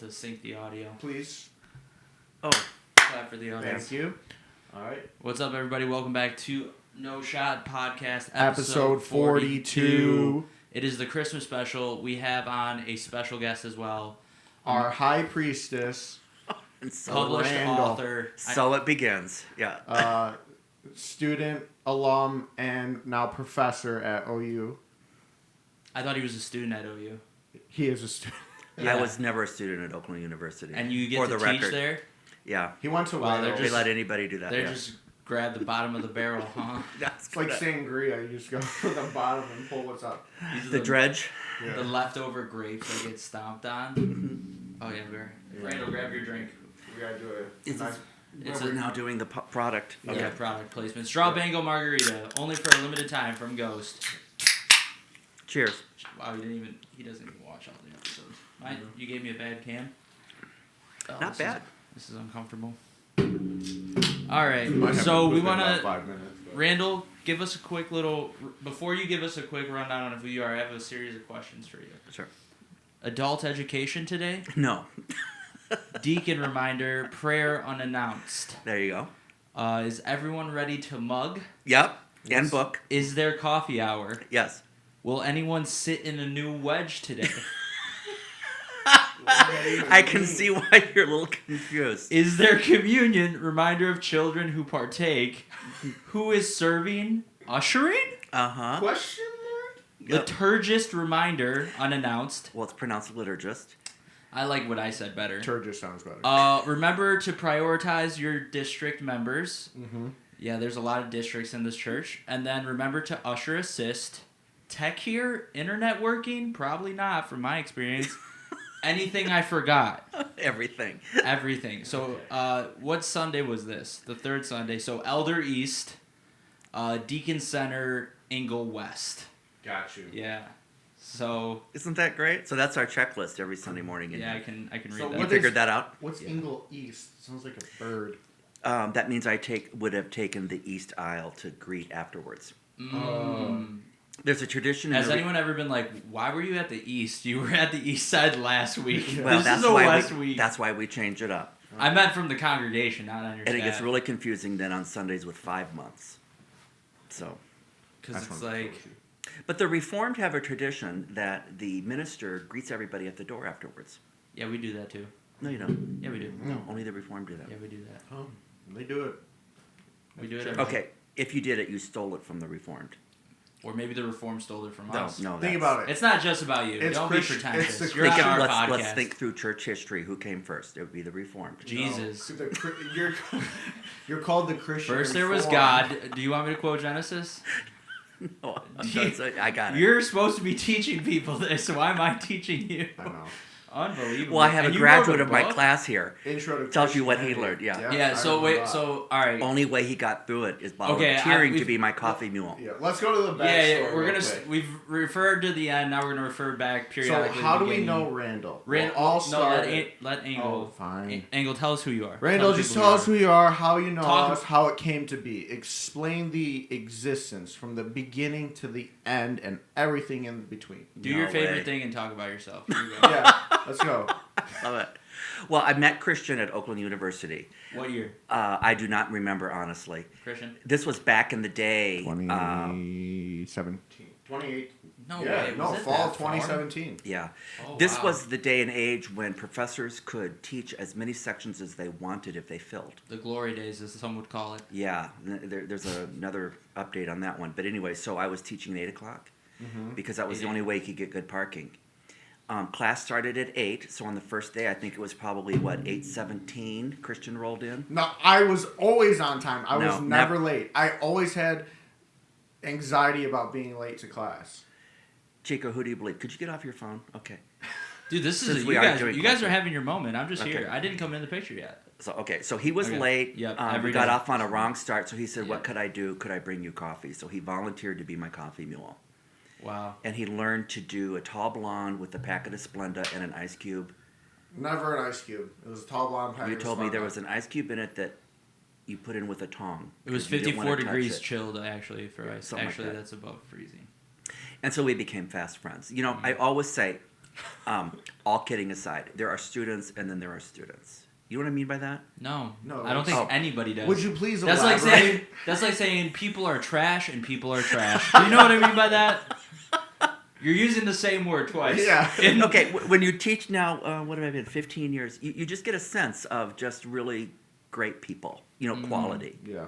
to sync the audio. Please. Oh, clap for the audio. Thank you. All right. What's up, everybody? Welcome back to No Shot Podcast, Episode 42. It is the Christmas special. We have on a special guest as well. Our high priestess, Published Randall. author. So it begins. Yeah. Student, alum, and now professor at OU. I thought he was a student at OU. He is a student. Yeah. I was never a student at Oakland University. And you get for to the teach record. there? Yeah. He went to Wow, Wales. They let anybody do that. They yeah. just grab the bottom of the barrel, huh? That's It's like correct. sangria. You just go to the bottom and pull what's up. These are The dredge. Yeah. The leftover grapes that get stomped on. Oh, yeah, Randall, grab your drink. We gotta do it. It's Nice. We're now doing the product. Yeah, product placement. Straw Bangle Margarita, only for a limited time from Ghost. Cheers. Wow, he doesn't even watch all the episodes. You gave me a bad cam? Oh, Not bad. This is uncomfortable. All right, Might have so to we put that want about to... 5 minutes. But. Randall, give us a quick little... Before you give us a quick rundown on who you are, I have a series of questions for you. Sure. Adult education today, No. deacon reminder, prayer unannounced. There you go. Is everyone ready to mug? Yep. Yes. And book. Is there coffee hour? Yes. Will anyone sit in a new wedge today? I can see why you're a little confused. Is there communion? Reminder of children who partake. Who is serving? Ushering? Uh-huh. Question mark? Liturgist reminder, unannounced. Well, it's pronounced liturgist. I like what I said better. Turgis sounds better. Remember to prioritize your district members. Mm-hmm. Yeah, there's a lot of districts in this church. And then remember to usher assist. Tech here? Internet working? Probably not, from my experience. Anything I forgot? Everything. Everything. So, what Sunday was this? The third Sunday. So, Elder East, Deacon Center, Engle West. Got you. Yeah. So, Isn't that great? So that's our checklist every Sunday morning. yeah, I can read So that. You what figured is- that out? What's Yeah. Engle East? Sounds like a bird. That means I would have taken the east aisle to greet afterwards. There's a tradition. Has anyone ever been like, why were you at the East? You were at the East Side last week. Well, This is a West week. That's why we change it up. I meant from the congregation, not on your And it gets staff. really confusing then on Sundays with 5 months. So, Because it's like, but the Reformed have a tradition that the minister greets everybody at the door afterwards. yeah, we do that too. No, you don't. Yeah, we do. No, only the Reformed do that. Yeah, we do that. Oh, they do it. We do it. Okay, if you did it, you stole it from the Reformed. Or maybe the Reform stole it from No, us. no. Think about it. It's not just about you. It's Don't Christ- be pretentious. it's the You're on Christian- our podcast. Let's think through church history. Who came first? It would be the Reformed. Jesus. No, you're called the Christian. First there was Reformed. God. Do you want me to quote Genesis? No, I got it. You're supposed to be teaching people this, so why am I teaching you? I know. Unbelievable. Well, I have And a you wrote graduate of my book? class here. Intro to Tells you what he Christianity. learned, yeah. Yeah, I so remember wait, that. so, alright. Only way he got through it is Okay, volunteering to we've- be my coffee mule. Yeah, let's go to the back. Yeah, we're gonna. We've referred to the end. Now we're gonna refer back So periodically. how to do the we beginning. know Randall? Randall, Well, all no, started. let Engle. Oh, fine. Engle, tell us who you are. Randall, Tell just people tell us who you are, how you know Talk- us, how it came to be. Explain the existence from the beginning to the end and everything in between. Do your No favorite way. thing and talk about yourself. Here you go. Yeah, let's go. Love it. Well, I met Christian at Oakland University. What year? I do not remember, honestly. Christian? This was back in the day. 2017. 28. No Yeah, way. no, Was it fall that far? 2017. Yeah. Oh, This wow. was the day and age when professors could teach as many sections as they wanted if they filled. The glory days, as some would call it. Yeah, there's another update on that one. But anyway, so I was teaching at 8 o'clock because that was the only way you could get good parking. Class started at 8, so on the first day, I think it was probably, 8:17 Christian rolled in? No, I was always on time. I was No, never late. I always had anxiety about being late to class. Chico, who do you believe? Could you get off your phone? Okay. Dude, this is Since you we are guys. doing You guys are questions. having your moment. I'm just Okay. here. I didn't come in the picture yet. So he was Okay. late. Yep, We every got day. off on a wrong start, so he said, Yep. what could I do? Could I bring you coffee? So he volunteered to be my coffee mule. Wow. And he learned to do a tall blonde with a packet of Splenda and an ice cube. Never an ice cube. It was a tall blonde packet. You told me there was an ice cube in it that you put in with a tong. It was 'cause you didn't 54 wanna touch degrees it. chilled, actually, for ice. something like Actually, that. that's above freezing. And so we became fast friends. You know, I always say, All kidding aside, there are students and then there are students. You know what I mean by that? No, No, I don't think oh. anybody does. Would you please That's elaborate? like saying people are trash and people are trash. Do you know what I mean by that? You're using the same word twice. Yeah. Okay, when you teach now, what have I been, 15 years, you just get a sense of just really great people, quality. Yeah.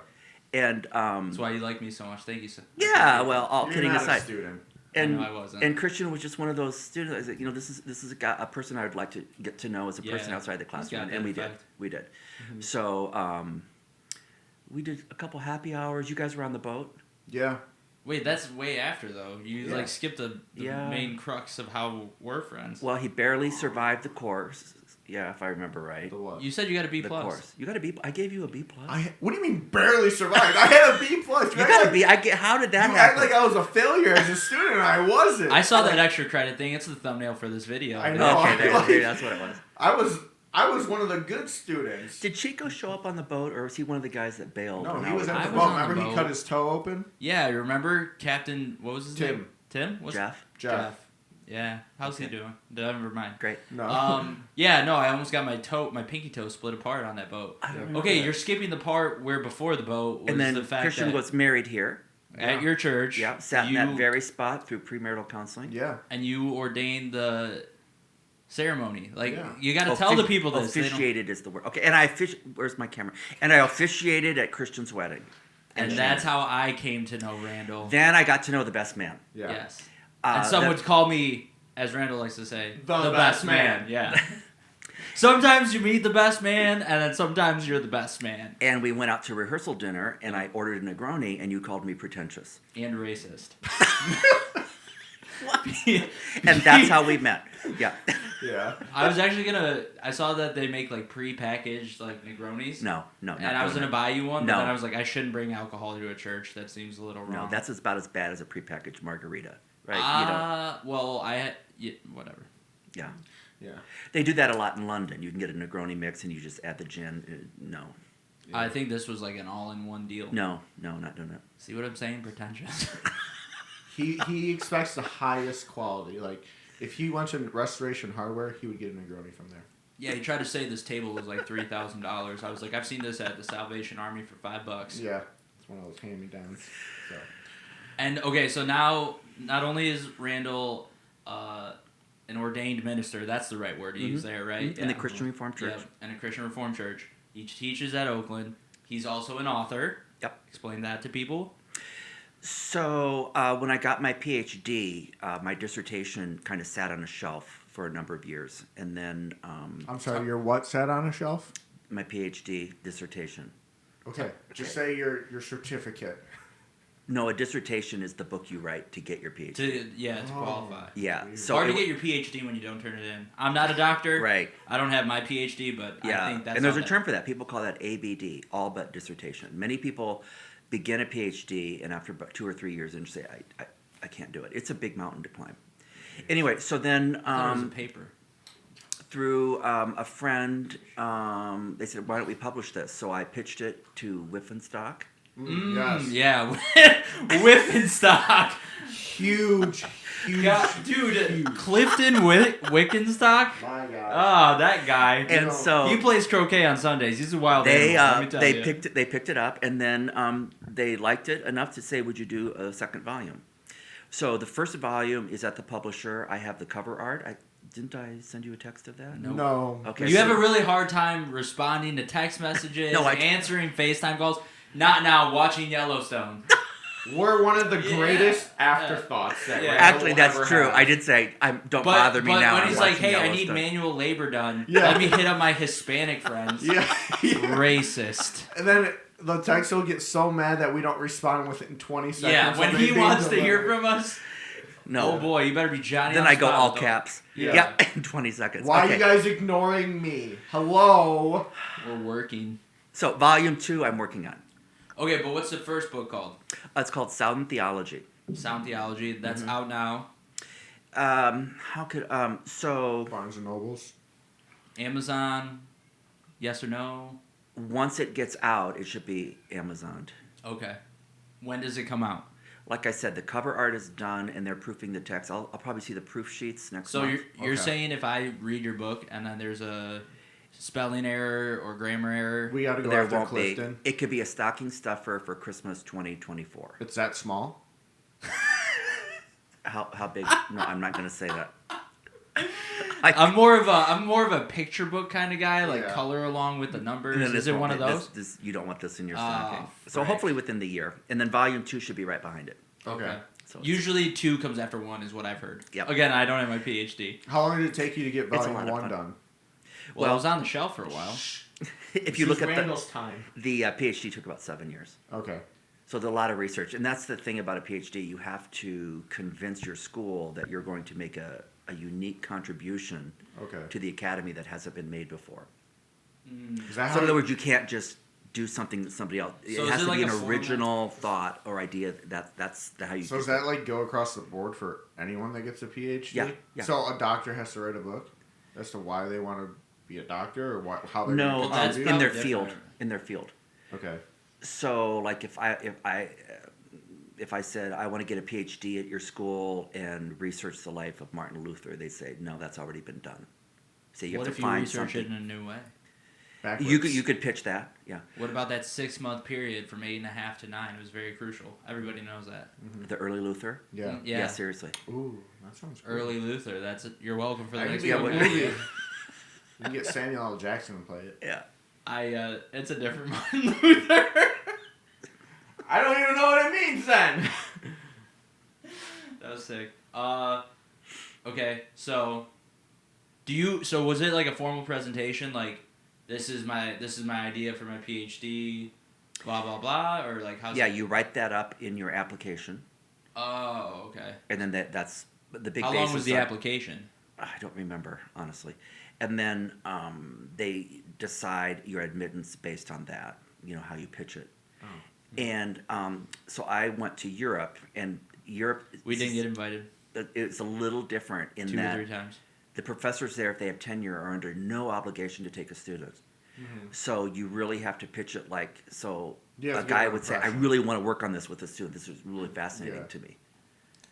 And That's why you like me so much. Thank you. yeah, well, all You're kidding not aside. a student. And, I know I wasn't. and Christian was just one of those students. I said, this is a person I would like to get to know as a person outside the classroom, and we did. Mm-hmm. So we did a couple happy hours. You guys were on the boat. Yeah. Wait, that's way after though. You skipped the main crux of how we're friends. Well, he barely survived the course. Yeah, if I remember right. The what? You said you got a B+. The course. You got a B. I gave you a B+. What do you mean barely survived? I had a B+. You got a B. How did that You happen? act like I was a failure as a student, and I wasn't. I saw that extra credit thing. It's the thumbnail for this video. I know. Okay, that's what it was. I was one of the good students. Did Chico show up on the boat, or was he one of the guys that bailed? No, And he was I at the was boat. on the Remember, he boat. cut his toe open. Yeah, you remember Captain? What was his Tim. name? Tim? What's Jeff. Yeah. How's he doing? Never mind. Great. No. Yeah, no, I almost got my pinky toe split apart on that boat. I don't remember Okay, that. you're skipping the part where before the boat was And then the fact Christian that was married here. at your church, Yeah, sat in that very spot through premarital counseling. Yeah. and you ordained the ceremony. Like Yeah. you got to tell the people this. They don't- Officiated is the word. Okay, and where's my camera? And I officiated at Christian's wedding. And that's how I came to know Randall. Then I got to know the best man. Yeah. Yes. And some that- would call me, as Randall likes to say, The best man. Yeah. Sometimes you meet the best man, and then sometimes you're the best man. And we went out to rehearsal dinner, and I ordered a Negroni, and you called me pretentious. And racist. And that's how we met. Yeah. Yeah. I was actually I saw that they make like pre-packaged like Negronis. No. And I was gonna buy you one, but No. then I was like, I shouldn't bring alcohol to a church. That seems a little wrong. No, that's about as bad as a prepackaged margarita, right? Well, I had whatever. Yeah. Yeah. They do that a lot in London. You can get a Negroni mix and you just add the gin. No. Yeah. I think this was like an all-in-one deal. No, not doing it. See what I'm saying? Pretentious. He expects the highest quality. Like, if he went to Restoration Hardware, he would get a Negroni from there. Yeah, he tried to say this table was like $3,000. I was like, I've seen this at the Salvation Army for $5. Yeah. It's one of those hand-me-downs. So. And okay, so now not only is Randall an ordained minister, that's the right word to use there, right? In the Christian Reformed Church. Yeah, in a Christian Reformed Church. He teaches at Oakland. He's also an author. Yep. Explain that to people. So when I got my PhD, my dissertation kind of sat on a shelf for a number of years. And then I'm sorry, your what sat on a shelf? my PhD dissertation. Okay. Just say your certificate. No, a dissertation is the book you write to get your PhD. To qualify. Yeah. It's So hard to it- get your PhD when you don't turn it in. I'm not a doctor. Right. I don't have my PhD, but Yeah, I think that's and there's how a term for that. People call that ABD, all but dissertation. Many people begin a PhD and after about 2 or 3 years and say, I can't do it. It's a big mountain to climb. Anyway, so then I thought it was a paper. through a friend, they said, why don't we publish this? So I pitched it to Whiffenstock. Yes. Yeah, Whiffenstock. Huge. Dude, Clifton Wickenstock. My God. Oh, that guy. And so he plays croquet on Sundays. He's a wild they animal, let me tell you. picked it up, and then they liked it enough to say, would you do a second volume? So the first volume is at the publisher. I have the cover art. Didn't I send you a text of that? Nope. No. Okay. You have a really hard time responding to text messages, No, I- answering FaceTime calls. Not now, watching Yellowstone. We're one of the Yeah. greatest afterthoughts that Yeah. Randall Actually, will that's ever true. have. I did say, don't bother me but now. when I'm he's like, watching hey, I need Yellowstone." manual labor done, Yeah. let me hit up my Hispanic friends. Yeah. Racist. And then the text will get so mad that we don't respond within 20 seconds. Yeah, when of he it being wants to hear delivered. from us, No. oh boy, you better be Johnny. Then on I go spot all with caps. Yeah. Yeah, in 20 seconds. Why okay. are you guys ignoring me? Hello? We're working. So, volume 2, I'm working on. Okay, but what's the first book called? It's called Sound Theology. Sound Theology. That's out now. So Barnes and Nobles. Amazon. Yes or no? once it gets out, it should be Amazoned. Okay. When does it come out? Like I said, the cover art is done, and they're proofing the text. I'll probably see the proof sheets next So month. you're saying if I read your book and then there's a spelling error or grammar error, We got to go There after won't be. Clifton. It could be a stocking stuffer for Christmas 2024. It's that small. How big? No, I'm not going to say that. I'm more of a picture book kind of guy, like Yeah. color along with the numbers. No, Is it one of those? This, you don't want this in your stocking. So frick. hopefully within the year, and then volume 2 should be right behind it. Okay. So Usually 2 comes after 1 is what I've heard. Yep. Again, I don't have my PhD. How long did it take you to get It's a volume lot of 1 fun. done? Well, I was on the shelf for a while. if you look at Randall's time. the PhD took about 7 years. Okay. So there's a lot of research, and that's the thing about a PhD. You have to convince your school that you're going to make a unique contribution Okay. to the academy that hasn't been made before. Is that So how in other words, you can't just do something that somebody else. So It is has it to like be an a format? original thought or idea. That's how you. So get does that like go across the board for anyone that gets a PhD? Yeah. So a doctor has to write a book as to why they want to be a doctor or how they're No, going to that's contribute? in their probably field. different. In their field. Okay. So like if I said I want to get a PhD at your school and research the life of Martin Luther, they say no, that's already been done. So you What have if to you find research something. it in a new way? Backwards. You could pitch that, yeah. What about that 6-month period from 8.5 to 9? It was very crucial. Everybody knows that. The early Luther. Yeah. Yeah. Seriously. Ooh, that sounds cool. Early Luther. That's it. You're welcome for the That could next be a one. movie. You can get Samuel L. Jackson to play it. Yeah. It's a different Martin Luther. I don't even know what it means then. That was sick. Okay, so was it like a formal presentation, like this is my idea for my PhD, blah blah blah, or like how's Yeah, you write that up in your application, Oh, okay. and then that's the big. How long was basis the of- application? I don't remember honestly, and then they decide your admittance based on that. You know how you pitch it, and so I went to Europe, and Europe. We didn't get invited It's a little different in 2 or that 3 times. the professors there, if they have tenure, are under no obligation to take a student. So you really have to pitch it like so. Yeah, A guy would say, "I really want to work on this with a student. This is really fascinating to me."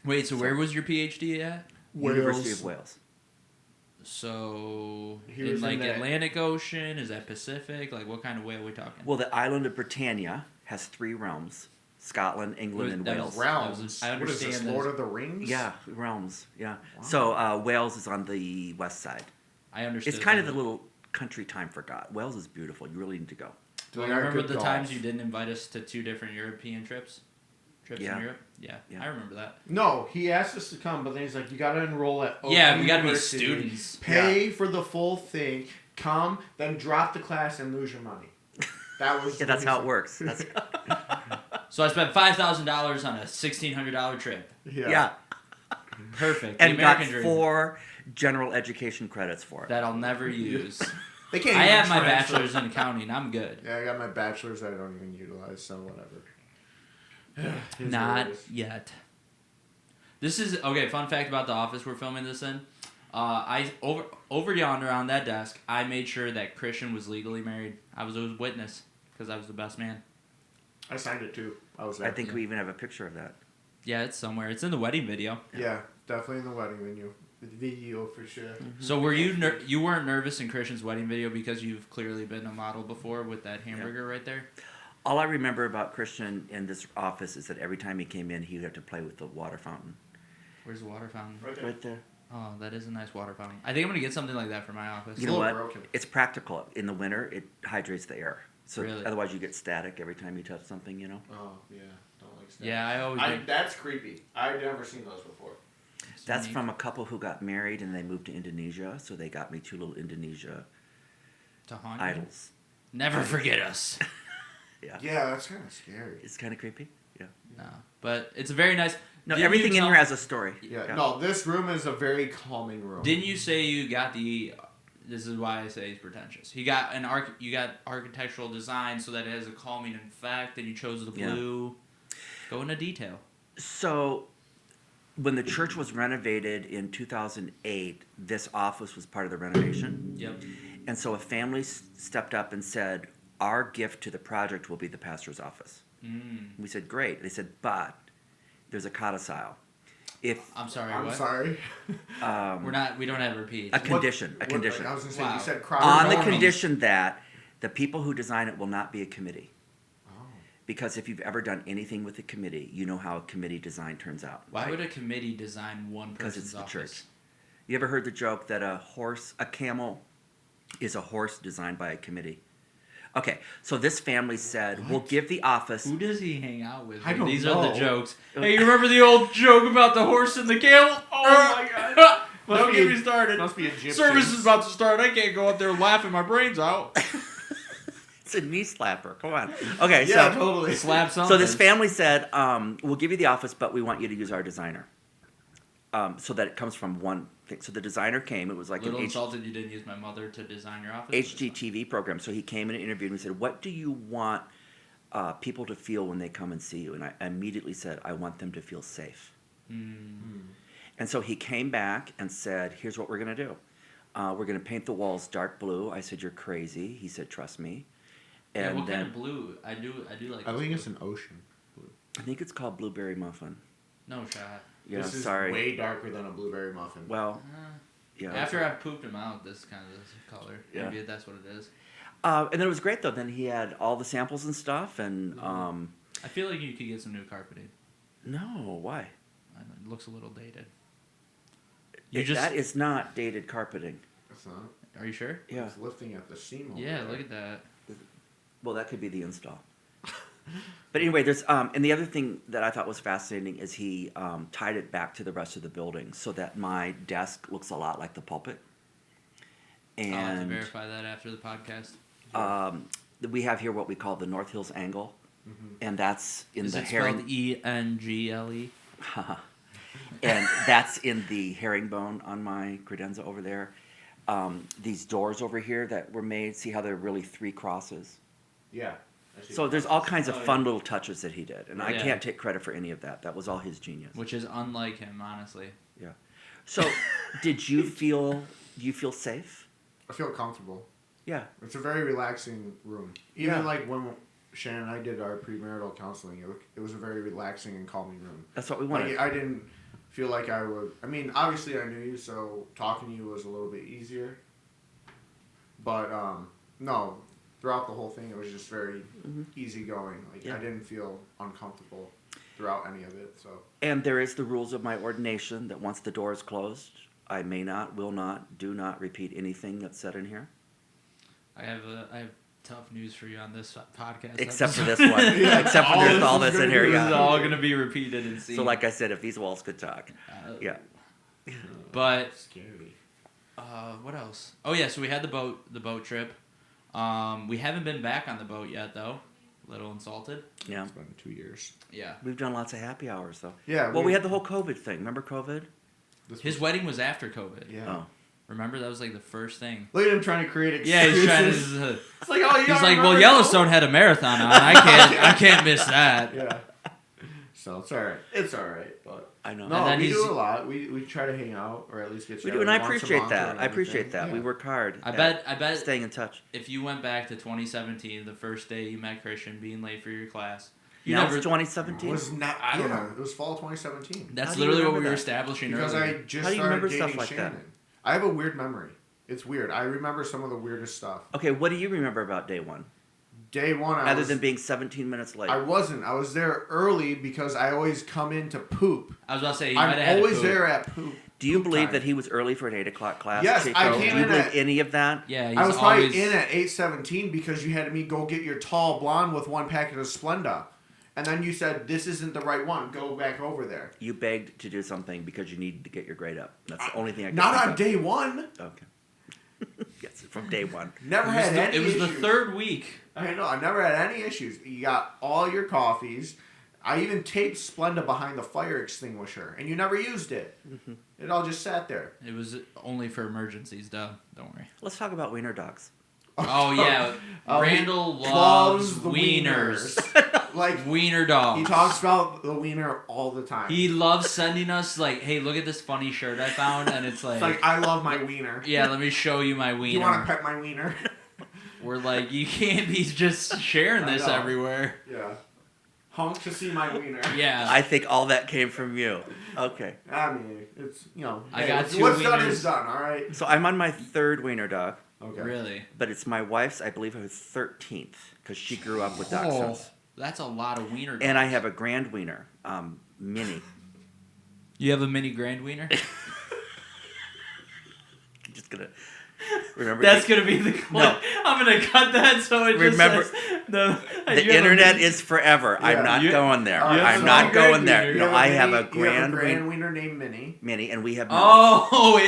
Wait, so where was your PhD at? University of Wales. So He was in in like that- Atlantic Ocean? Is that Pacific? Like what kind of whale are we talking? Well, the island of Britannia has 3 realms: Scotland, England, and That Wales. was- Realms. I What is this, understand Lord this. of the Rings? Yeah, realms. Yeah. Wow. So Wales is on the west side. I understood. It's kind of that. the little country time forgot. Wales is beautiful. You really need to go. Do Well, they got remember good the golf? times you didn't invite us to 2 different European trips? Yeah. in Europe? Yeah, Yeah. I remember that. No, he asked us to come, but then he's like, you got to enroll at Oak Yeah, we gotta be University, students. Pay for the full thing, come, then drop the class and lose your money. That was Yeah, that's how it works. That's, So I spent $5,000 on a $1,600 trip. yeah. Perfect. And the got American dream 4 general education credits for it. that I'll never use. They can't I even have my transfer. bachelor's in accounting. I'm good. Yeah, I got my bachelor's that I don't even utilize, so whatever. It is Not what it is. yet. This is okay. Fun fact about the office we're filming this in. I over yonder on that desk. I made sure that Christian was legally married. I was a witness because I was the best man. I signed it too. I was there. I think we even have a picture of that. Yeah, it's somewhere. It's in the wedding video. Yeah, definitely in the wedding venue. The video for sure. So were you you weren't nervous in Christian's wedding video because you've clearly been a model before with that hamburger right there? All I remember about Christian in this office is that every time he came in, he would have to play with the water fountain. Where's the water fountain? Right there. Right there. Oh, that is a nice water fountain. I think I'm gonna get something like that for my office. You know a what? little broken. It's practical. In the winter, it hydrates the air. So Really? otherwise, you get static every time you touch something. You know. Oh yeah, don't like that. Yeah, I always. get- That's creepy. I've never seen those before. That's unique. from a couple who got married and they moved to Indonesia. So they got me 2 little Indonesia to haunt you. idols. Never forget us. Yeah. Yeah, that's kind of scary. It's kind of creepy. Yeah. No, but it's a very nice. No, Didn't everything you in tell- here has a story. Yeah. No, this room is a very calming room. Didn't you say you got the? This is why I say he's pretentious. You got You got architectural design so that it has a calming effect, and you chose the Yeah. blue. Go into detail. So, when the church was renovated in 2008, this office was part of the renovation. Yep. And so a family stepped up and said, "Our gift to the project will be the pastor's office." Mm. We said, "Great." They said, "But There's a codicil. If I'm sorry. I'm what? sorry. We don't have a repeat. a condition. What, A condition. I was going to say, Wow. you said On the crowd. condition that the people who design it will not be a committee. Oh. Because if you've ever done anything with a committee, you know how a committee design turns out. Why right? would a committee design one Because person's it's the office? church. You ever heard the joke that a camel is a horse designed by a committee? Okay, so this family said, we'll give the office. Who does he hang out with? I don't These know. are the jokes. Hey, you remember the old joke about the horse and the camel? Oh my god. Don't get me started. Must be Egyptian. Service is about to start. I can't go up there laughing my brains out. It's a knee slapper. Come on. Okay, Yeah, so totally. Slap something. so this family said, we'll give you the office, but we want you to use our designer. So that it comes from one thing. So the designer came. It was like Little an insulted you didn't use my mother to design your office. HGTV program. So he came in and interviewed me and said, what do you want people to feel when they come and see you? And I immediately said, I want them to feel safe. And so he came back and said, here's what we're going to do. We're going to paint the walls dark blue. I said, you're crazy. He said, trust me. Yeah, And what then kind of blue? I do like. I this think blue. it's an ocean. I think it's called blueberry muffin. No shot. Yeah, this is sorry. way darker than a blueberry muffin. Well, yeah. After I've pooped him out, this kind of this color. Yeah. Maybe that's what it is. And then it was great though. Then he had all the samples and stuff, and I feel like you could get some new carpeting. no, why? I know, it looks a little dated. That is not dated carpeting. It's not. Are you sure? Yeah. It's lifting at the seam. over Yeah, there. look at that. Well, that could be the install. But anyway, there's and the other thing that I thought was fascinating is he tied it back to the rest of the building so that my desk looks a lot like the pulpit. I'll have to And verify that after the podcast. we have here what we call the North Hills angle, and that's in Is the it herring. spelled E-N-G-L-E? And that's in the herringbone on my credenza over there. These doors over here that were made, see how they're really 3 crosses? Yeah. I see. So there's all kinds of Oh, fun little touches that he did, and I Yeah. can't take credit for any of that. That was all his genius. Which is unlike him, honestly. Yeah. So, did you feel? Do you feel safe? I feel comfortable. Yeah. It's a very relaxing room. Even Yeah. like when Shannon and I did our premarital counseling, it was a very relaxing and calming room. That's what we wanted. Like, I didn't feel like I would. I mean, obviously I knew you, so talking to you was a little bit easier. But no, throughout the whole thing, it was just very easygoing. Like Yeah. I didn't feel uncomfortable throughout any of it. So And there is the rules of my ordination that once the door is closed, I may not, will not, do not repeat anything that's said in here, I have tough news for you on this podcast. except for episode. this one. Yeah. Except for All there's this all is this gonna in be- here. This is Yeah. all going to be repeated and seen. So, like I said, if these walls could talk, yeah. But scary. what else? Oh yeah, so we had the boat trip. We haven't been back on the boat yet though. A little insulted. Yeah. It's been 2 years. Yeah. We've done lots of happy hours though. Yeah. Well, we had the whole COVID thing. Remember COVID? His wedding was after COVID. Yeah. Oh. Remember that was like the first thing. Look at him trying to create excuses. Yeah, he's trying to. It's like, oh, you He's don't like, remember well, Yellowstone had a marathon on. I can't miss that. Yeah. So it's all right. It's all right, but I know. And no, then we he's- do a lot. We try to hang out or at least get. We together do, and I once a appreciate month that. or I appreciate anything. that. Yeah. We work hard. I at bet staying in touch. if you went back to 2017, the first day you met Christian, being late for your class, you Now never. it's 2017. It was not. I don't know. It was fall 2017. That's How do you literally what we remember were that? establishing Because earlier. I just How do you started remember dating stuff like that? Shannon. I have a weird memory. It's weird. I remember some of the weirdest stuff. Okay, what do you remember about day one? Day one, Other than being 17 minutes late. I wasn't. I was there early because I always come in to poop. I was about to say, you might have had I'm to always poop. there at poop. Do you poop believe time. that he was early for an 8 o'clock class? Yes, Chico? I Do came you in believe at- any of that? Yeah, he's I was probably always, in at 8:17 because you had me go get your tall blonde with one packet of Splenda. And then you said, this isn't the right one. Go back over there. You begged to do something because you needed to get your grade up. That's the only thing I could Not think on of. day one. Okay. Yes, from day one. Never It was, had any it was issues. the third week. I know. I never had any issues. You got all your coffees. I even taped Splenda behind the fire extinguisher. And you never used it. It all just sat there. It was only for emergencies, duh. Don't worry. Let's talk about wiener dogs. Oh, yeah. Oh, he Randall loves the wieners. Like, Wiener dogs. he talks about the wiener all the time. He loves sending us, like, hey, look at this funny shirt I found. And it's like, It's like, I love my wiener. yeah, let me show you my wiener. Do you want to pet my wiener? We're like, you can't be just sharing I this know. everywhere. Yeah. Honk to see my wiener. Yeah. I think all that came from you. Okay. I mean, it's, I got two what's done wieners. is done, all right? So I'm on my third wiener dog, Okay. Really? but it's my wife's, I believe, her 13th, because she grew up with dachshunds. That's a lot of wiener dogs. And I have a grand wiener, Minnie. You have a mini grand wiener? I'm just gonna remember. That's gonna be the clip. No. I'm gonna cut that so it Remember, just says the internet is forever. Yeah. I'm not going there. You have I'm a not grand going there. wiener. No, I have a You have grand a grand wiener named Minnie. Minnie, and we have. Oh,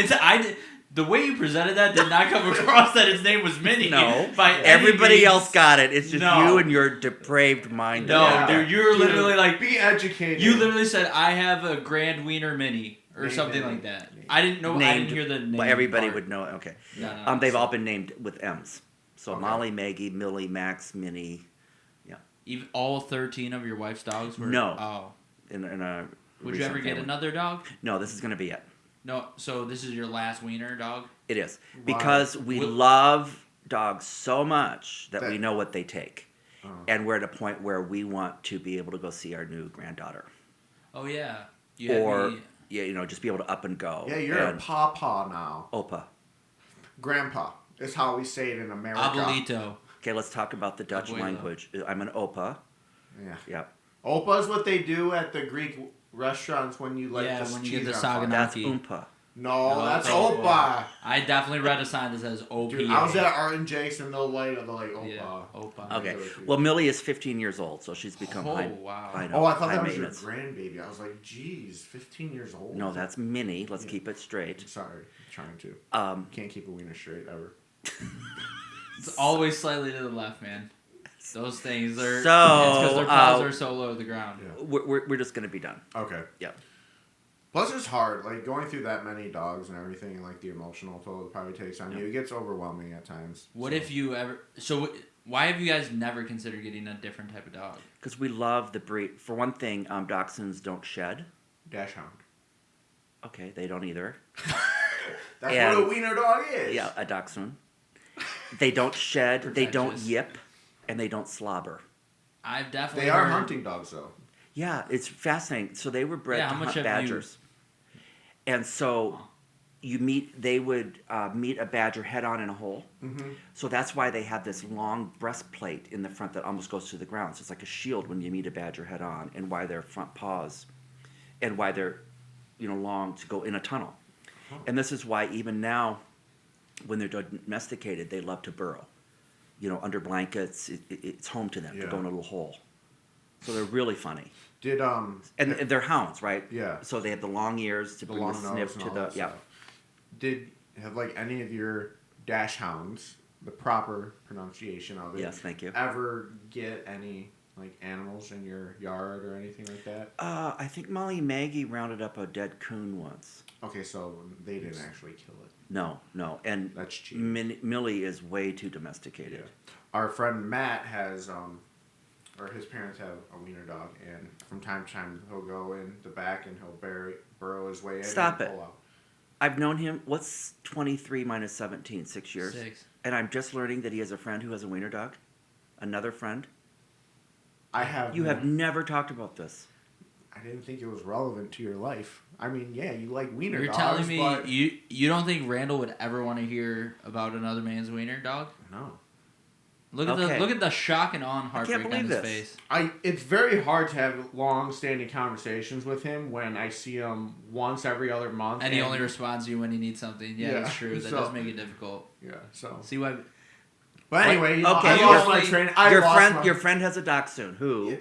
the way you presented that did not come across that his name was Minnie. No, by any everybody means. else got it. It's just No. you and your depraved mind. No, Yeah. dude, you were literally like Be educated. you literally said I have a grand wiener Minnie or Named something Minnie. like that. I didn't know. I Named, didn't hear the name. Well, everybody part. would know it. Okay. No. They've all been named with M's. So Okay. Molly, Maggie, Millie, Max, Minnie. Even all 13 of your wife's dogs were. No. Oh. In a. Would you recent ever get family. another dog? No, this is going to be it. No. So this is your last wiener dog. It is Why? because we Will- love dogs so much that we That- know what they take, Oh. and we're at a point where we want to be able to go see our new granddaughter, Oh yeah. You had or me- just be able to up and go. Yeah, you're a and pawpaw now. Opa. Grandpa is how we say it in America. Abuelito. Okay, let's talk about the Dutch Abuelo. language. I'm an Opa. Yeah. Yep. Opa is what they do at the Greek restaurants when you Yeah, the when you cheese get the on fire. saganaki. That's Oompa. No, No, that's that's Opa. I definitely read a sign that says OPA. Dude, I was at Art and Jake's and they'll light up. They're like Opa. Yeah, Opa. Okay. Go with you. Well, Millie is 15 years old, so she's become Oh, high. wow. high Oh, I thought high that was your maintenance. grandbaby. I was like, geez, 15 years old. No, that's Minnie. Let's Yeah. keep it straight. Sorry, trying to. Can't keep a wiener straight ever. It's always slightly to the left, man. Those things are. So, it's because their paws are so low to the ground. Yeah. We're just gonna be done. Okay. Yep. Plus, it's hard. Like going through that many dogs and everything, and like the emotional toll it probably takes on you. It gets overwhelming at times. What so. if you ever? So, why have you guys never considered getting a different type of dog? Because we love the breed. For one thing, dachshunds don't shed. Dash hound? Okay, they don't either. That's And- what a wiener dog is. Yeah, a dachshund. They don't shed. They don't Pretentious. yip, and they don't slobber. I've definitely. They are heard- hunting dogs, though. Yeah, it's fascinating. So they were bred Yeah, to how much hunt have you- badgers, and so they would meet a badger head on in a hole. Mm-hmm. So that's why they have this long breastplate in the front that almost goes to the ground. So it's like a shield when you meet a badger head on, and why their front paws, and why they're, long to go in a tunnel. And this is why even now, when they're domesticated, they love to burrow. Under blankets, it's home to them to Yeah. go in a little hole. So they're really funny. Did And they're hounds, right? Yeah. So they have the long ears to the bring long the nose sniff and to all the that yeah. stuff. Did have like any of your dash hounds, the proper pronunciation of it? Yes, thank you. Ever get any like animals in your yard or anything like that? I think Molly and Maggie rounded up a dead coon once. Okay, so they didn't actually kill it. No, and That's cheap. Millie is way too domesticated. Yeah. Our friend Matt has, or his parents have a wiener dog, and from time to time he'll go in the back and he'll burrow his way in. Stop and it. pull out. I've known him. What's 23 minus 17? 6 years. 6. And I'm just learning that he has a friend who has a wiener dog. Another friend. I have. You have never talked about this. I didn't think it was relevant to your life. I mean, yeah, you like wiener You're dogs, telling me but you don't think Randall would ever want to hear about another man's wiener dog? no. Look at Okay. the shock and awe and heartbreak on believe his this. face. It's very hard to have long-standing conversations with him when I see him once every other month. And he only responds to you when he needs something. Yeah, Yeah, that's true. That so- does make it difficult. Yeah, so. See why? But anyway, Okay, I lost my your- train. Your friend has a dachshund who Yeah.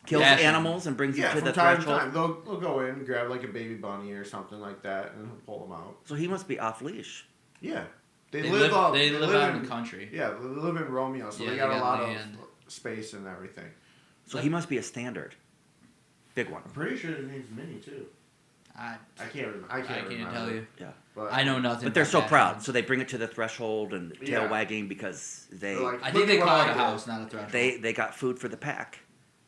kills Dachshund. animals and brings Yeah, it to from the time to threshold. time. They'll go in, grab like a baby bunny or something like that, and he'll pull them out. So he must be off leash. Yeah. They live out out in in the country. Yeah, they live in Romeo, so Yeah, they they got a got lot land. of space and everything. So he must be a standard. Big one. I'm pretty sure his name's Minnie too. I I can't remember. tell you. Yeah. But I know nothing. But they're about so that. proud. So they bring it to the threshold and tail Yeah. wagging because they They're like, I "Look think they at what call I it a did." house, not a threshold. they got food for the pack.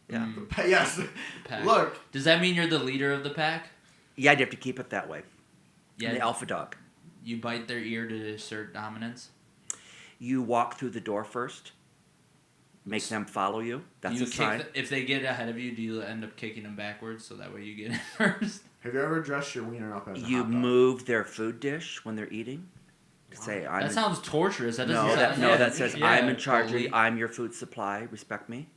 Yeah. Mm. Yes. Pack. Look. Does that mean you're the leader of the pack? Yeah, you have to keep it that way. Yeah. The alpha dog. You bite their ear to assert dominance. You walk through the door first. make them follow you. That's you a sign. if they get ahead of you, do you end up kicking them backwards so that way you get in first? Have you ever dressed your wiener up as a You hot dog? move their food dish when they're eating. Say, I'm That sounds torturous. That doesn't no, sound, that says yeah, I'm in charge. bully. I'm your food supply. Respect me.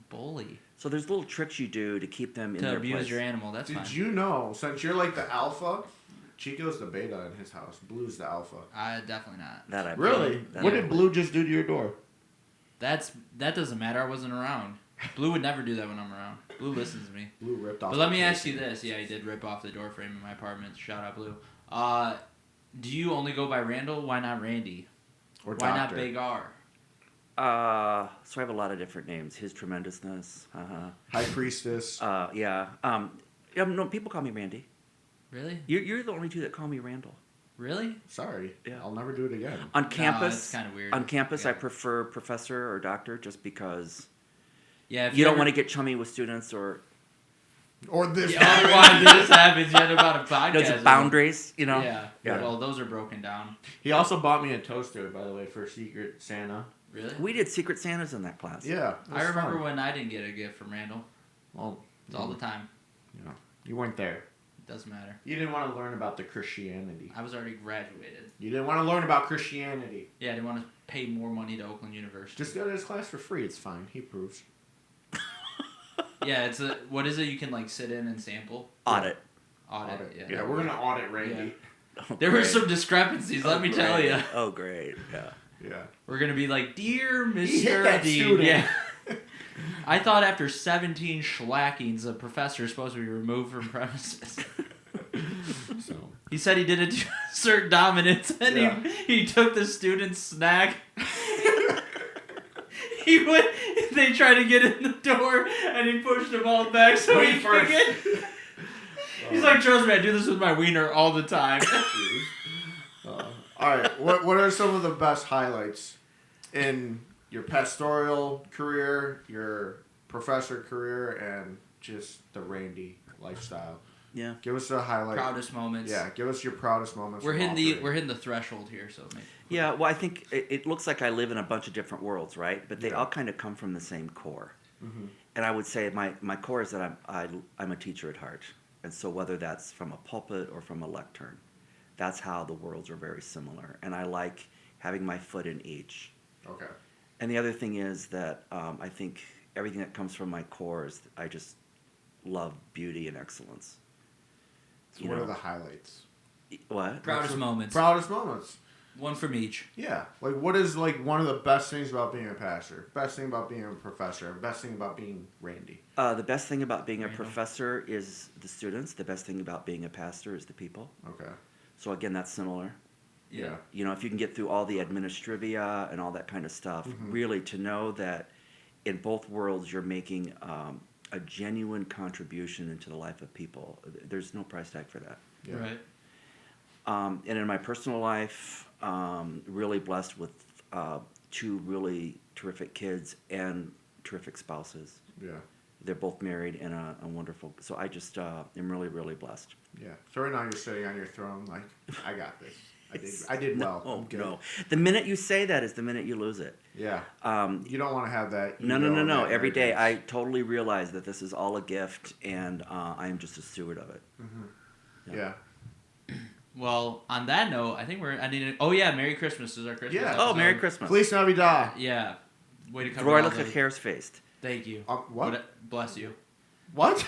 Bully. So there's little tricks you do to keep them in To their abuse place. your animal. That's fine. Did you know, since you're like the alpha, Chico's the beta in his house. Blue's the alpha. Definitely not. That I Really? that What I did Blue just do to your door? That doesn't matter. I wasn't around. Blue would never do that when I'm around. Blue listens to me. Blue ripped off. But let the me ask you casing. this. Yeah, he did rip off the door frame in my apartment. Shout out, Blue. Do you only go by Randall? Why not Randy? Or Why not doctor. Big R? So I have a lot of different names. His Tremendousness. High priestess. Yeah. No, people call me Randy. Really? You're the only two that call me Randall. Really? Sorry. Yeah. I'll never do it again. On campus, it's kind of weird. on campus, Yeah. I prefer professor or doctor just because Yeah, if you don't ever- want to get chummy with students or Or this. Yeah, otherwise this happens. You end up on a podcast. there's boundaries, you know. Yeah. Yeah. Well, those are broken down. He also bought me a toaster, by the way, for Secret Santa. Really? We did Secret Santas in that class. Yeah. it I was remember fun. when I didn't get a gift from Randall. Well, It's all the time. you know, you weren't there. It doesn't matter. You didn't want to learn about the Christianity. I was already graduated. You didn't want to learn about Christianity. Yeah, I didn't want to pay more money to Oakland University. Just go to his class for free. It's fine. He proves. Yeah, it's a what is it? You can like sit in and sample. Audit. Audit. Yeah. Yeah, we're gonna audit Randy. Oh, There were great. some discrepancies. Let me tell great. you. Oh, great. Yeah. Yeah. We're gonna be like, dear He hit Mr. that Dean. student. Yeah. I thought after 17 schlackings, a professor is supposed to be removed from premises. So. He said he did it to assert dominance, and Yeah. he took the student's snack. He went. They tried to get in the door, and he pushed them all back so Me he could first. get. He's like, trust me, I do this with my wiener all the time. All right. What are some of the best highlights in your pastoral career, your professor career, and just the Randy lifestyle? Yeah. Give us a highlight. Proudest moments. Yeah. Give us your proudest moments. We're from hitting all the three. we're hitting the threshold here, so maybe. Yeah, well, I think it looks like I live in a bunch of different worlds, right? But they Yeah. all kind of come from the same core. Mhm. And I would say my core is that I'm a teacher at heart. And so whether that's from a pulpit or from a lectern, that's how the worlds are very similar. And I like having my foot in each. Okay. And the other thing is that I think everything that comes from my core is I just love beauty and excellence. So You what know. are the highlights? What? Proudest moments. Proudest moments. One from each. Yeah. Like, what is, like, one of the best things about being a pastor? Best thing about being a professor? Best thing about being Randy? The best thing about being a Randall. professor is the students. The best thing about being a pastor is the people. Okay. So again, that's similar. Yeah. You know, if you can get through all the administrivia and all that kind of stuff, really to know that in both worlds you're making a genuine contribution into the life of people, there's no price tag for that. Yeah. Right. And in my personal life, really blessed with two really terrific kids and terrific spouses. Yeah. They're both married and a wonderful. So I just am really, really blessed. Yeah. So right now you're sitting on your throne, like, I got this. I did well. Oh I'm good. no! The minute you say that is the minute you lose it. Yeah. You don't want to have that. No. ego and that Every day, I arrogance. totally realize that this is all a gift, and I am just a steward of it. Yeah. Well, on that note, I think we're ending it. Oh yeah, Merry Christmas is our Christmas. Yeah. episode. Oh, Merry Christmas! Feliz Navidad. Yeah. Way to cover Roy all look the- at hair's faced. Thank you. What? Bless you. What?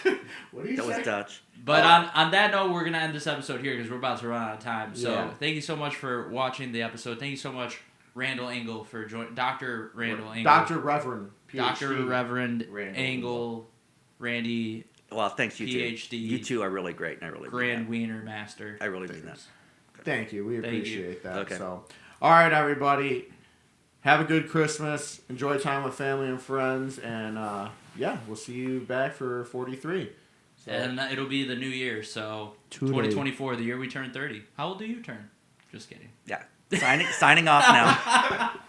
What do you That say? was Dutch. But on that note, we're gonna end this episode here because we're about to run out of time. So Yeah. thank you so much for watching the episode. Thank you so much, Randall Engle, for joining. Dr. Randall Engle. Dr. Reverend. PhD. Dr. Reverend Randall Engle, Randy, Well, thanks you PhD. two. You two are really great, and I really Grand mean Wiener Master. that. I really mean that. Thank you. We Thank you. appreciate that. Okay. So, all right, everybody. Have a good Christmas. Enjoy time with family and friends. And, yeah, we'll see you back for 43. So, And it'll be the new year, so Today. 2024, the year we turn 30. How old do you turn? Just kidding. Yeah. Signing off now.